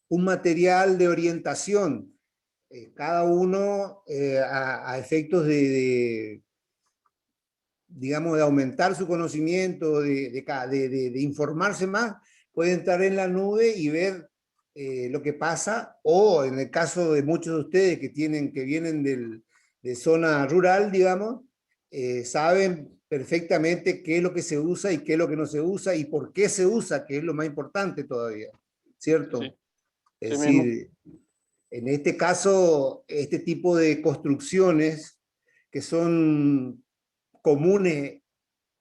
un material de orientación, cada uno a efectos digamos, de aumentar su conocimiento, de informarse más, puede entrar en la nube y ver lo que pasa, o en el caso de muchos de ustedes que vienen de zona rural, digamos, saben perfectamente qué es lo que se usa y qué es lo que no se usa y por qué se usa, que es lo más importante todavía, ¿cierto? Sí, Es sí mismo. decir, en este caso, este tipo de construcciones que son comunes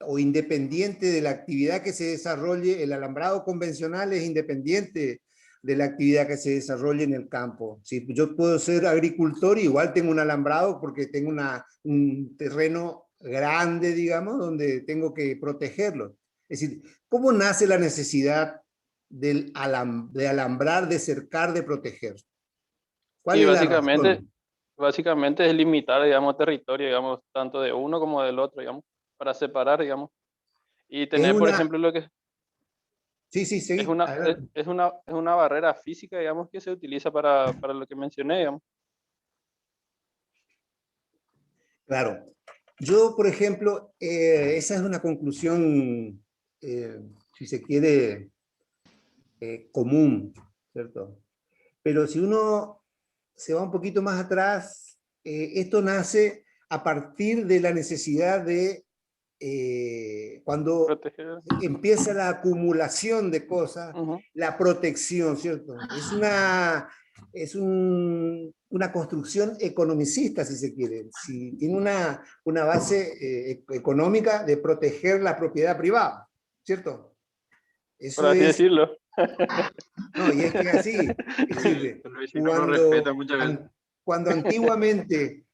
o independientes de la actividad que se desarrolle, el alambrado convencional es independiente de la actividad que se desarrolle en el campo. Si yo puedo ser agricultor, igual tengo un alambrado porque tengo un terreno grande, digamos, donde tengo que protegerlo. Es decir, ¿cómo nace la necesidad de alambrar, de cercar, de proteger? ¿Cuál Y es la básicamente, razón? básicamente es limitar, digamos, territorio, digamos, tanto de uno como del otro, digamos, para separar, digamos. Y Es tener, por ejemplo, lo que Sí, sí, sí, adelante. es una barrera física, digamos, que se utiliza para lo que mencioné, digamos. Claro. Yo, por ejemplo, esa es una conclusión, si se quiere, común, ¿cierto? Pero si uno se va un poquito más atrás, esto nace a partir de la necesidad de, cuando Proteger. empieza la acumulación de cosas, Ujú. la protección, ¿cierto? Una construcción economicista, si se quiere. Si tiene una base económica de proteger la propiedad privada, ¿cierto? Por Eso así es, decirlo. no, y es que así, es decir, El vecino no respeta cuando, muchas veces. cuando antiguamente,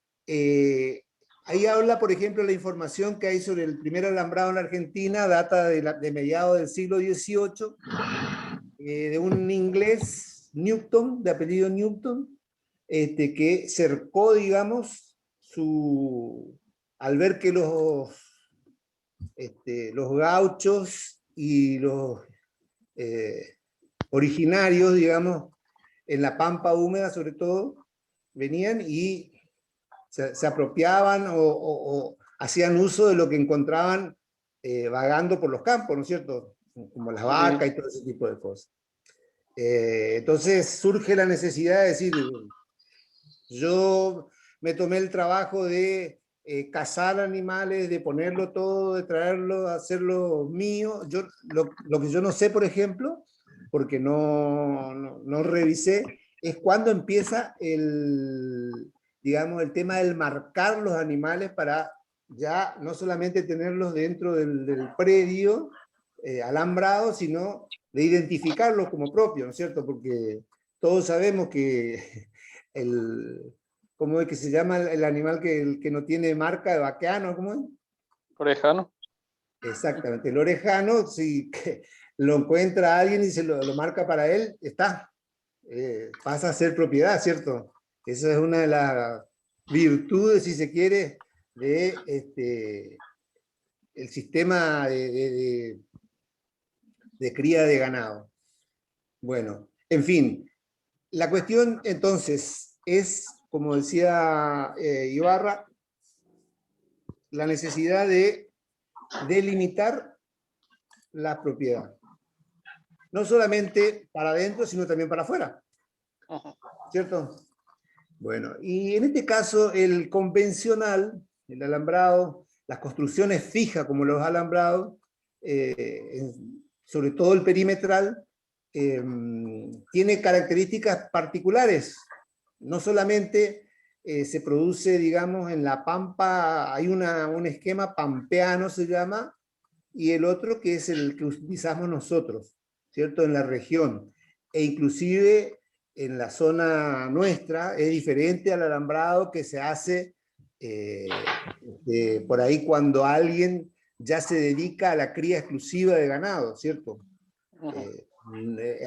ahí habla, por ejemplo, la información que hay sobre el primer alambrado en la Argentina, data de mediados del siglo XVIII, de un inglés, Newton, de apellido Newton, que cercó, digamos, al ver que los gauchos y los originarios, digamos, en la pampa húmeda sobre todo, venían y se apropiaban o hacían uso de lo que encontraban vagando por los campos, ¿no es cierto? Como las Ujú. vacas y todo ese tipo de cosas. Entonces surge la necesidad de decir, yo me tomé el trabajo de cazar animales, de ponerlo todo, de traerlo, hacerlo mío. Lo que yo no sé, por ejemplo, porque no revisé, es cuándo empieza digamos, el tema del marcar los animales para ya no solamente tenerlos dentro del predio alambrado, sino de identificarlos como propios, ¿no es cierto? Porque todos sabemos que el, ¿cómo es que se llama el animal el que no tiene marca de vaqueano? ¿Cómo es? Orejano. Exactamente, el orejano, si lo encuentra alguien y lo marca para él, está, pasa a ser propiedad, ¿cierto? Esa es una de las virtudes, si se quiere, de el sistema de cría de ganado. Bueno, en fin, la cuestión entonces es, como decía Ibarra, la necesidad de delimitar la propiedad. No solamente para adentro, sino también para afuera. Ujú. ¿Cierto? Bueno, y en este caso el convencional, el alambrado, las construcciones fijas como los alambrados, sobre todo el perimetral, tiene características particulares. No solamente se produce, digamos, en la pampa, hay un esquema pampeano, se llama, y el otro que es el que utilizamos nosotros, ¿cierto? En la región. E inclusive en la zona nuestra es diferente al alambrado que se hace por ahí cuando alguien ya se dedica a la cría exclusiva de ganado, ¿cierto? Ujú.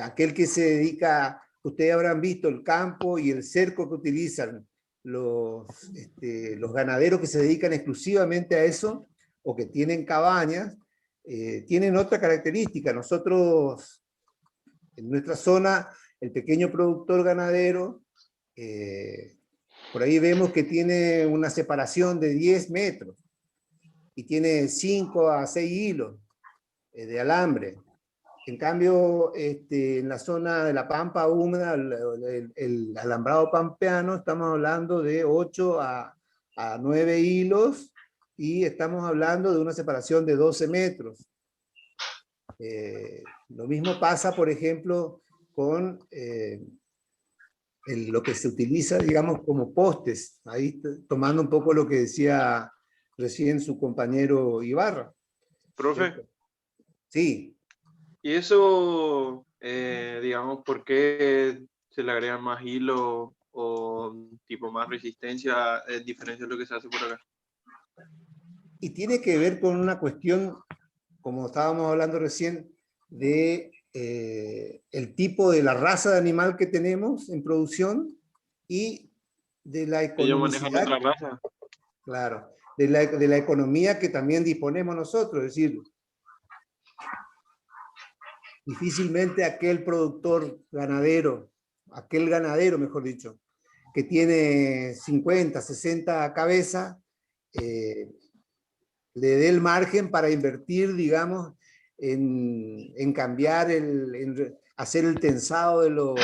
Aquel que se dedica, ustedes habrán visto el campo y el cerco que utilizan los ganaderos que se dedican exclusivamente a eso o que tienen cabañas, tienen otra característica. Nosotros En nuestra zona, el pequeño productor ganadero, por ahí vemos que tiene una separación de 10 metros y tiene 5 a 6 hilos de alambre. En cambio, en la zona de la pampa húmeda, el alambrado pampeano, estamos hablando de 8 a 9 hilos y estamos hablando de una separación de 12 metros. Lo mismo pasa, por ejemplo, con lo que se utiliza, digamos, como postes, ahí tomando un poco lo que decía recién su compañero Ibarra. Profe, ¿Cierto? Sí. y eso, digamos, ¿por qué se le agregan más hilo o tipo más resistencia, diferencia de lo que se hace por acá? Y tiene que ver con una cuestión, como estábamos hablando recién, de el tipo de la raza de animal que tenemos en producción y de la Ellos manejan economicidad, nuestra raza. claro, de la economía que también disponemos nosotros. Es decir, difícilmente aquel productor ganadero, aquel ganadero, mejor dicho, que tiene 50, 60 cabezas, le dé el margen para invertir, digamos, en cambiar, en hacer el tensado de los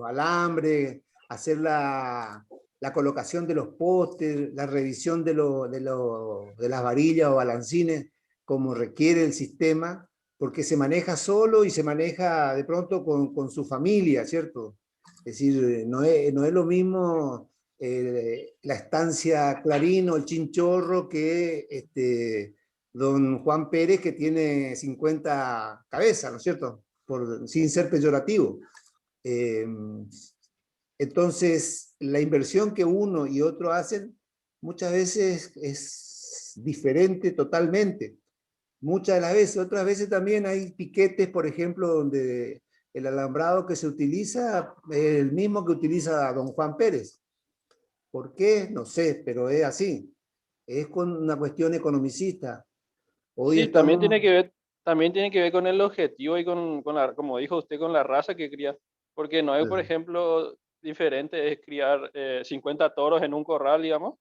alambres, hacer la colocación de los postes, la revisión de las varillas o balancines, como requiere el sistema, porque se maneja solo y se maneja de pronto con su familia, ¿cierto? Es decir, no es lo mismo la estancia Clarín o el Chinchorro que don Juan Pérez, que tiene 50 cabezas, ¿no es cierto? Sin ser peyorativo. Entonces, la inversión que uno y otro hacen muchas veces es diferente totalmente. Muchas de las veces, otras veces también hay piquetes, por ejemplo, donde el alambrado que se utiliza es el mismo que utiliza don Juan Pérez. ¿Por qué? No sé, pero es así. Es con una cuestión economicista. Hoy Sí, estamos... también tiene que ver con el objetivo y con la, como dijo usted, con la raza que cría. Porque no es, por ejemplo, diferente es criar 50 toros en un corral, digamos,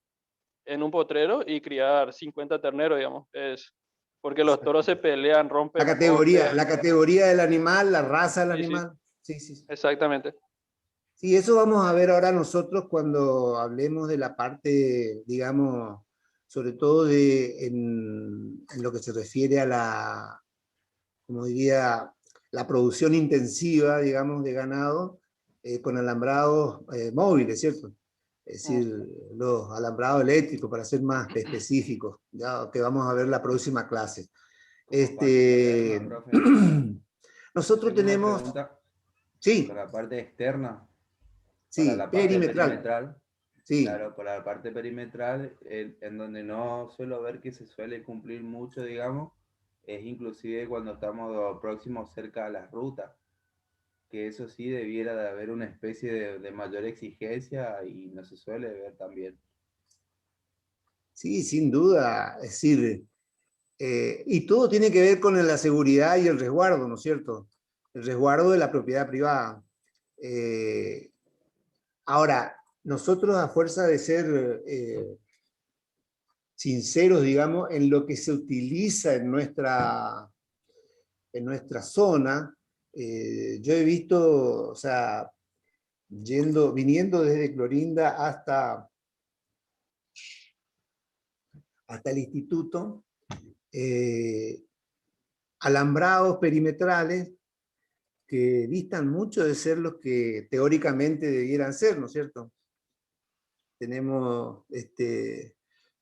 en un potrero y criar 50 terneros, digamos. Es porque los toros se pelean, rompen postes. La categoría del animal, la raza del Sí, sí, animal. Sí, sí, sí. exactamente. Sí, eso vamos a ver ahora nosotros cuando hablemos de la parte, digamos, sobre todo en lo que se refiere a la, como diría, la producción intensiva, digamos, de ganado con alambrados móviles, ¿cierto? Es decir, los alambrados eléctricos, para ser más específicos, ya que vamos a ver la próxima clase. Profe, Nosotros tengo una tenemos, pregunta sí, para la parte externa, para sí, la parte perimetral, perimetral. sí. Claro, para la parte perimetral, en donde no suelo ver que se suele cumplir mucho, digamos, es inclusive cuando estamos próximos cerca a las rutas, que eso sí debiera de haber una especie de mayor exigencia y no se suele ver también. Sí, sin duda. Es decir, y todo tiene que ver con la seguridad y el resguardo, ¿no es cierto? El resguardo de la propiedad privada. Eh, Ahora, nosotros a fuerza de ser sinceros, digamos, en lo que se utiliza en nuestra zona, yo he visto, o sea, viniendo desde Clorinda hasta el instituto, alambrados perimetrales que distan mucho de ser los que teóricamente debieran ser, ¿no es cierto? Tenemos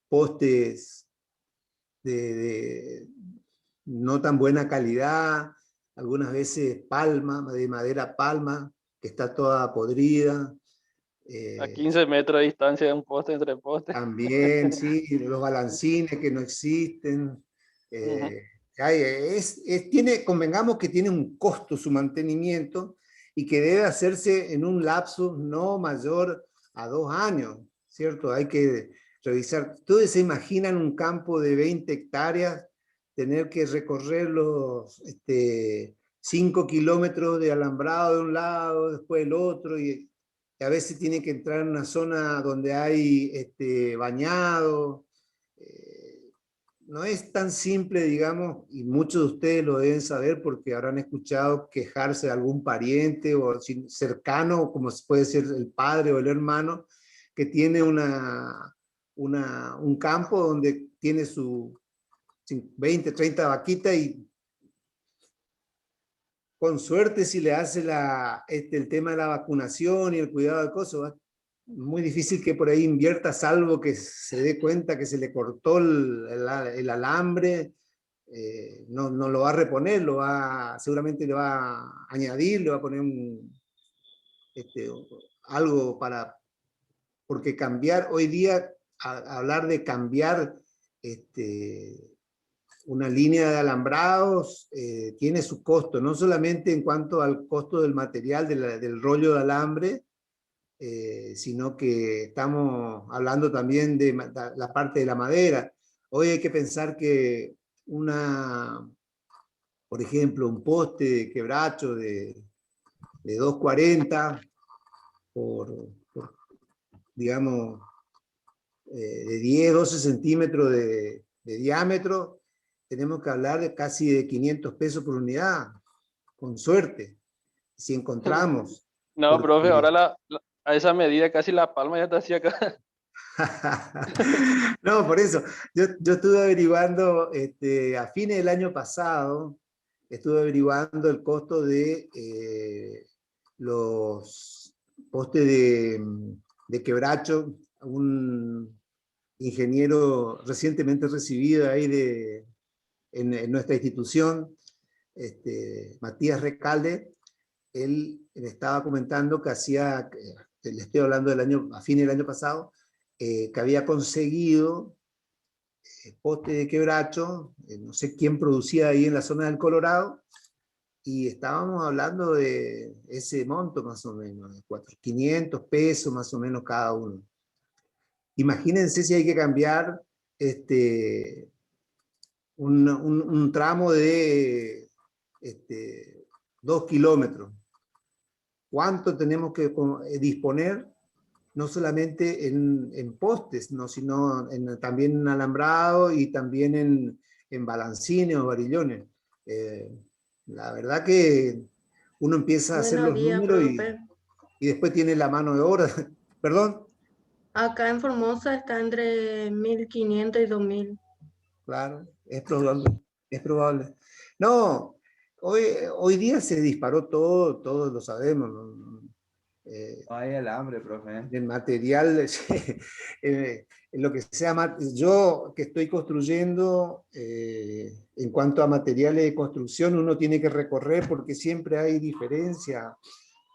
postes de no tan buena calidad, algunas veces palma, de madera palma, que está toda podrida. A 15 metros de distancia de un poste entre postes. También, sí, los balancines que no existen. Ujú. eh, convengamos que tiene un costo su mantenimiento y que debe hacerse en un lapso no mayor a 2 años, ¿cierto? Hay que revisar. Ustedes se imaginan un campo de 20 hectáreas, tener que recorrer los 5 kilómetros de alambrado de un lado, después el otro, y a veces tiene que entrar en una zona donde hay bañado. No es tan simple, digamos, y muchos de ustedes lo deben saber porque habrán escuchado quejarse de algún pariente o cercano, como puede ser el padre o el hermano, que tiene un campo donde tiene su 20, 30 vaquitas y con suerte si le hace el tema de la vacunación y el cuidado del coso, muy difícil que por ahí invierta, salvo que se dé cuenta que se le cortó el alambre, no lo va a reponer, seguramente le va a añadir, le va a poner algo porque cambiar, hoy día, hablar de cambiar una línea de alambrados tiene su costo, no solamente en cuanto al costo del material, del rollo de alambre, sino que estamos hablando también de la parte de la madera. Hoy hay que pensar que por ejemplo, un poste de quebracho de 240 por digamos, de 10, 12 centímetros de diámetro, tenemos que hablar de casi de 500 pesos por unidad, con suerte, si encontramos. No, profe, ahora a esa medida casi la palma ya está así acá. No, por eso, yo estuve averiguando, a fines del año pasado, estuve averiguando el costo de los postes de quebracho, un ingeniero recientemente recibido ahí en nuestra institución, Matías Recalde. Él me estaba comentando que le estoy hablando a fines del año pasado, que había conseguido poste de quebracho, no sé quién producía ahí en la zona del Colorado, y estábamos hablando de ese monto más o menos, de 500 pesos más o menos cada uno. Imagínense si hay que cambiar un tramo de 2 kilómetros. ¿Cuánto tenemos que disponer? No solamente en postes, ¿no? Sino también en alambrado y también en balancines o varillones. La verdad que uno empieza a hacer Buenos los días, números profe. y después tiene la mano de obra. Perdón. Acá en Formosa está entre 1.500 y 2.000. Claro, es probable, es probable. No, hoy día se disparó todo, todos lo sabemos, ¿no? No hay alambre, profe. El material, en lo que sea, yo que estoy construyendo, en cuanto a materiales de construcción, uno tiene que recorrer porque siempre hay diferencia.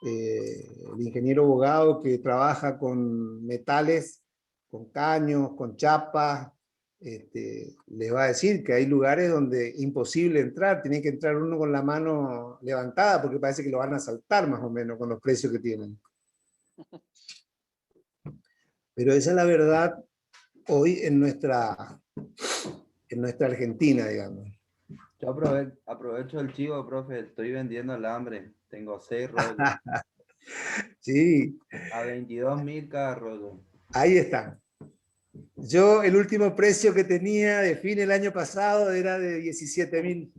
El ingeniero abogado que trabaja con metales, con caños, con chapas, les va a decir que hay lugares donde es imposible entrar, tiene que entrar uno con la mano levantada porque parece que lo van a asaltar más o menos con los precios que tienen. Pero esa es la verdad hoy en nuestra Argentina, digamos. Yo aprovecho el chivo, profe. Estoy vendiendo alambre. Tengo 6 rollos. Sí. A 22.000 cada rollo. Ahí está. Yo el último precio que tenía de fin el año pasado era de 17.000.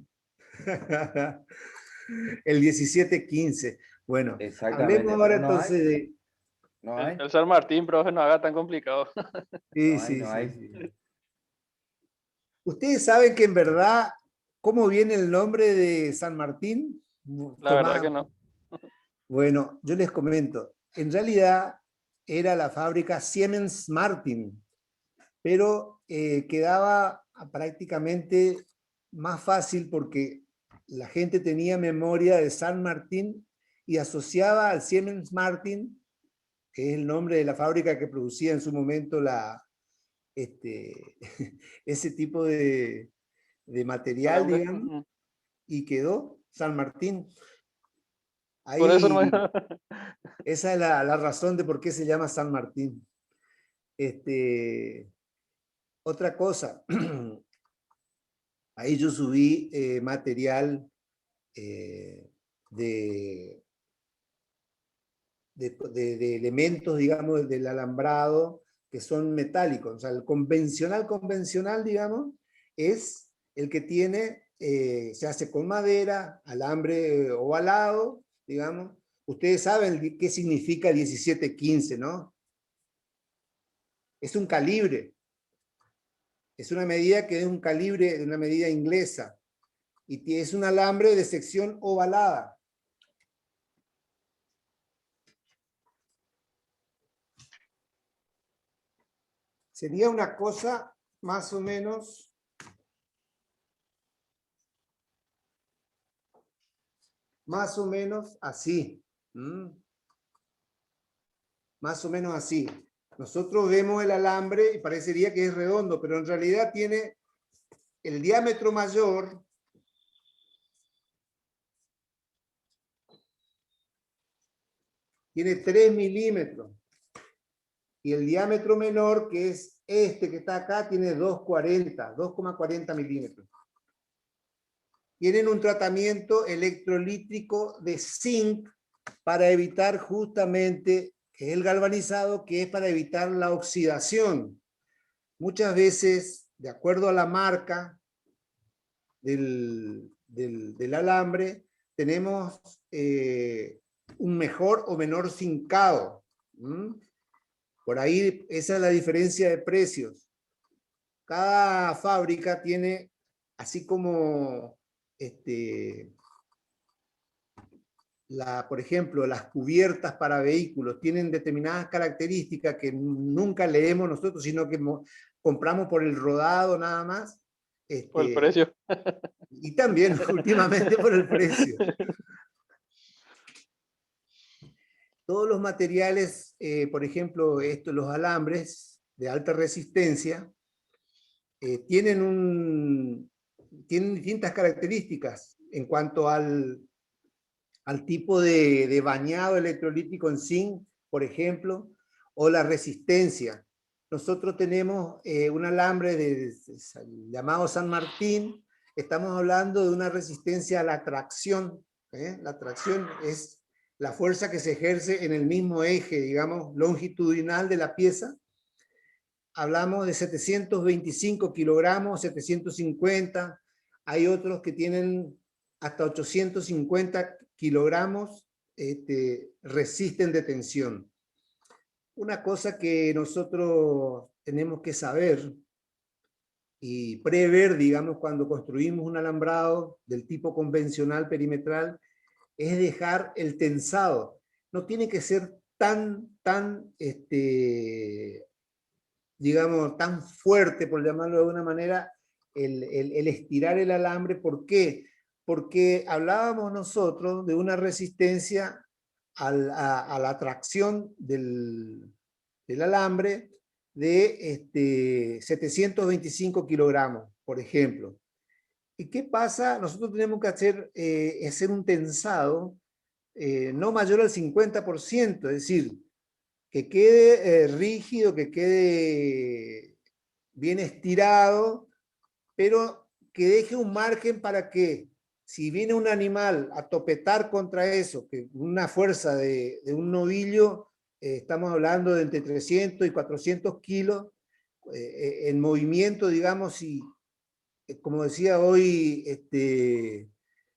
El 17.15. Bueno, hablemos ahora no entonces hay. de... No hay. El San Martín, profe, no haga tan complicado. Sí, No hay, sí, no sí, hay. sí. Ustedes saben que en verdad, ¿cómo viene el nombre de San Martín? La verdad que no. Bueno, yo les comento. En realidad era la fábrica Siemens Martin, pero quedaba prácticamente más fácil porque la gente tenía memoria de San Martín y asociaba al Siemens Martin, que es el nombre de la fábrica que producía en su momento ese tipo de material, Alambre. digamos, y quedó San Martín. Por eso no. Ahí, esa es la razón de por qué se llama San Martín. Otra cosa, ahí yo subí material de elementos, digamos, del alambrado que son metálicos. O sea, el convencional, digamos, es el que tiene, se hace con madera, alambre ovalado, digamos. Ustedes saben qué significa 1715, ¿no? Es un calibre. Es una medida que es un calibre, de una medida inglesa. Y es un alambre de sección ovalada. Sería una cosa más o menos así. Más o menos así. Nosotros vemos el alambre y parecería que es redondo, pero en realidad tiene el diámetro mayor. Tiene 3 milímetros. Y el diámetro menor, que es este que está acá, tiene 2,40 milímetros. Tienen un tratamiento electrolítico de zinc para evitar justamente, que es el galvanizado, que es para evitar la oxidación. Muchas veces, de acuerdo a la marca del alambre, tenemos un mejor o menor zincado. Por ahí esa es la diferencia de precios. Cada fábrica tiene, así como por ejemplo, las cubiertas para vehículos tienen determinadas características que nunca leemos nosotros, sino que compramos por el rodado nada más. Por el precio. Y también últimamente por el precio. Todos los materiales, por ejemplo, los alambres de alta resistencia, tienen distintas características en cuanto al tipo de bañado electrolítico en zinc, por ejemplo, o la resistencia. Nosotros tenemos un alambre llamado San Martín. Estamos hablando de una resistencia a la tracción. La tracción es la fuerza que se ejerce en el mismo eje, digamos, longitudinal de la pieza. Hablamos de 725 kilogramos, 750. Hay otros que tienen hasta 850 kilogramos, resisten de tensión. Una cosa que nosotros tenemos que saber y prever, digamos, cuando construimos un alambrado del tipo convencional perimetral, es dejar el tensado. No tiene que ser tan digamos, tan fuerte, por llamarlo de alguna manera, el estirar el alambre. ¿Por qué? Porque hablábamos nosotros de una resistencia a la tracción del alambre de 725 kilogramos, por ejemplo. ¿Y qué pasa? Nosotros tenemos que hacer un tensado no mayor al 50%, es decir, que quede rígido, que quede bien estirado, pero que deje un margen para que, si viene un animal a topetar contra eso, que una fuerza de un novillo, estamos hablando de entre 300 y 400 kilos, en movimiento, digamos, y como decía hoy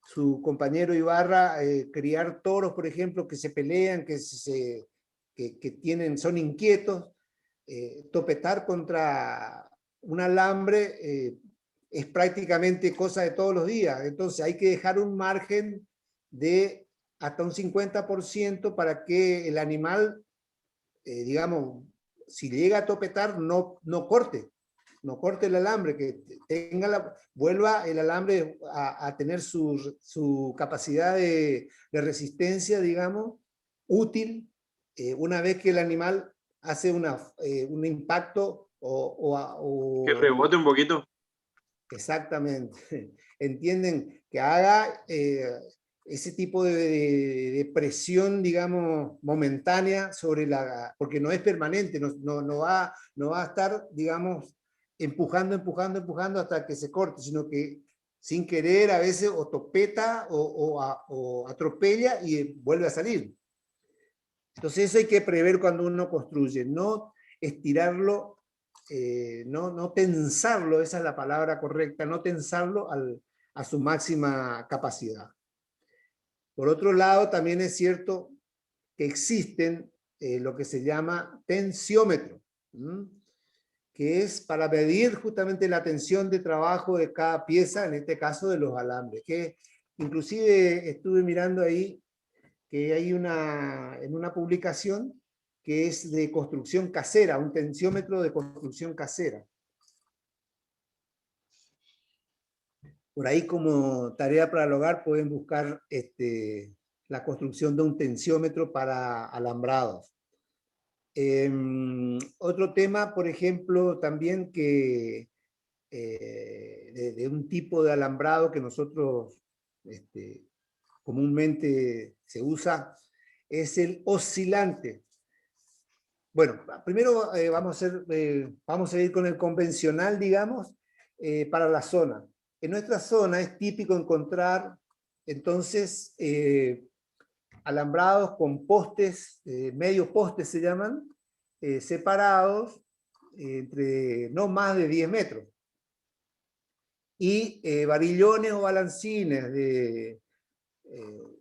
su compañero Ibarra, criar toros, por ejemplo, que se pelean, que son inquietos, topetar contra un alambre es prácticamente cosa de todos los días. Entonces hay que dejar un margen de hasta un 50% para que el animal, digamos, si llega a topetar, no corte el alambre, que vuelva el alambre a tener su capacidad de resistencia, digamos, útil, una vez que el animal hace un impacto que rebote un poquito. Exactamente. Entienden que haga ese tipo de presión, digamos, momentánea sobre porque no es permanente, no va a estar, digamos, empujando hasta que se corte, sino que sin querer a veces o topeta o atropella y vuelve a salir. Entonces eso hay que prever cuando uno construye, no estirarlo, no tensarlo, esa es la palabra correcta, no tensarlo a su máxima capacidad. Por otro lado, también es cierto que existen lo que se llama tensiómetro, que es para medir justamente la tensión de trabajo de cada pieza, en este caso de los alambres, que inclusive estuve mirando ahí que hay en una publicación que es de construcción casera, un tensiómetro de construcción casera. Por ahí como tarea para el hogar pueden buscar la construcción de un tensiómetro para alambrados. Otro tema, por ejemplo, también que de un tipo de alambrado que nosotros comúnmente se usa, es el oscilante. Bueno, primero vamos a ir con el convencional, digamos, para la zona. En nuestra zona es típico encontrar, entonces, alambrados con postes, medio postes se llaman, separados entre no más de 10 metros. Y varillones o balancines de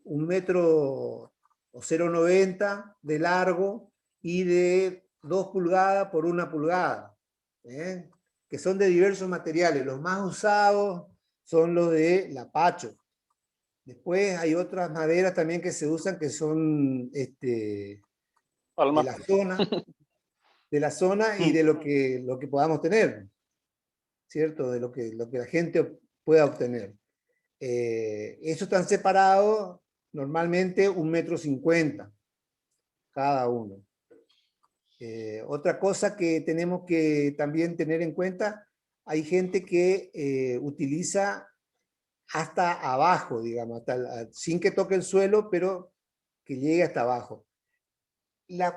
1 metro o 0,90 de largo y de 2 pulgadas por 1 pulgada, que son de diversos materiales. Los más usados son los de lapacho. Después hay otras maderas también que se usan que son de la zona y de lo que podamos tener, ¿cierto? De lo que la gente pueda obtener. Esos están separados normalmente 1,50 m cada uno. Otra cosa que tenemos que también tener en cuenta, hay gente que utiliza hasta abajo, digamos, sin que toque el suelo, pero que llegue hasta abajo.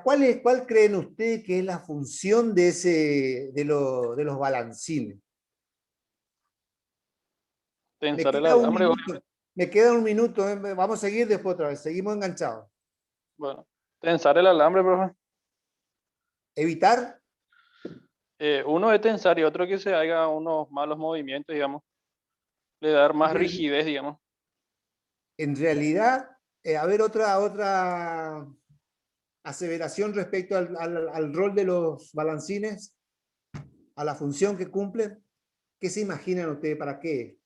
¿Cuál creen ustedes que es la función de los balancines? Tensar el alambre. Me queda un minuto, vamos a seguir después otra vez, seguimos enganchados. Bueno, tensar el alambre, profe. ¿Evitar? Uno es tensar y otro que se haga unos malos movimientos, digamos. Le dar más rigidez, digamos. En realidad, a ver, otra aseveración respecto al rol de los balancines, a la función que cumplen. ¿Qué se imaginan ustedes? ¿Para qué?